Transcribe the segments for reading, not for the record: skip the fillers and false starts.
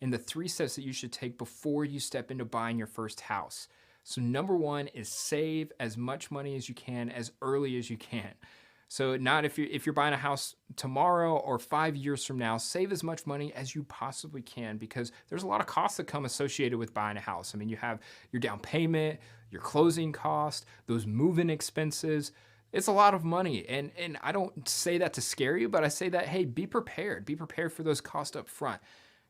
and the 3 steps that you should take before you step into buying your first house. So, number one is save as much money as you can as early as you can. So, not if you're buying a house tomorrow or 5 years from now, save as much money as you possibly can because there's a lot of costs that come associated with buying a house. I mean, you have your down payment, your closing cost, those move-in expenses. It's a lot of money, and I don't say that to scare you, but I say that hey, be prepared. Be prepared for those costs up front.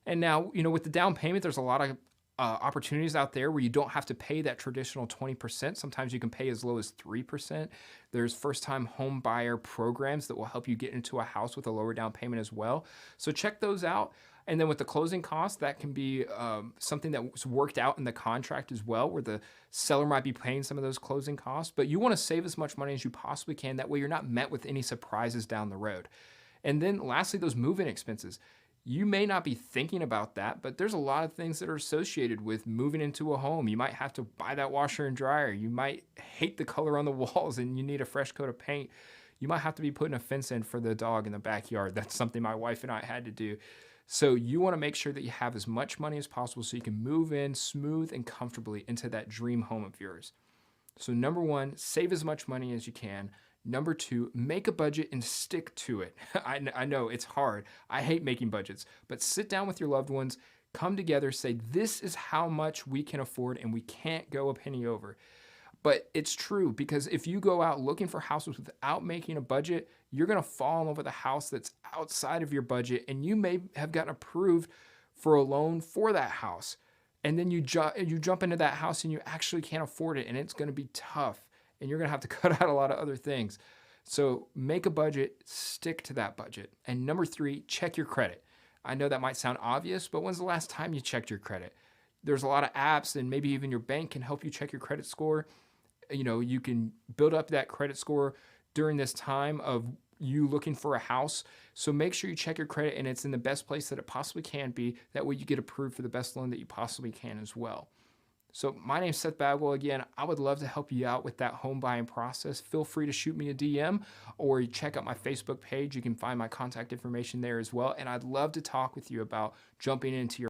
And now, with the down payment, there's a lot of opportunities out there where you don't have to pay that traditional 20%. Sometimes you can pay as low as 3%. There's first time home buyer programs that will help you get into a house with a lower down payment as well. So check those out. And then with the closing costs, that can be something that was worked out in the contract as well, where the seller might be paying some of those closing costs. But you want to save as much money as you possibly can. That way you're not met with any surprises down the road. And then lastly, those move-in expenses. You may not be thinking about that, but there's a lot of things that are associated with moving into a home. You might have to buy that washer and dryer. You might hate the color on the walls and you need a fresh coat of paint. You might have to be putting a fence in for the dog in the backyard. That's something my wife and I had to do. So you want to make sure that you have as much money as possible so you can move in smooth and comfortably into that dream home of yours. So number one, save as much money as you can. Number two, make a budget and stick to it. I know it's hard. I hate making budgets, but sit down with your loved ones, come together, say, this is how much we can afford and we can't go a penny over. But it's true because if you go out looking for houses without making a budget, you're going to fall in love with a house that's outside of your budget and you may have gotten approved for a loan for that house. And then you jump into that house and you actually can't afford it and it's going to be tough. And you're going to have to cut out a lot of other things. So make a budget, stick to that budget. And number three, check your credit. I know that might sound obvious, but when's the last time you checked your credit? There's a lot of apps and maybe even your bank can help you check your credit score. You can build up that credit score during this time of you looking for a house. So make sure you check your credit and it's in the best place that it possibly can be. That way you get approved for the best loan that you possibly can as well. So my name's Seth Bagwell. Again, I would love to help you out with that home buying process. Feel free to shoot me a DM or check out my Facebook page. You can find my contact information there as well. And I'd love to talk with you about jumping into your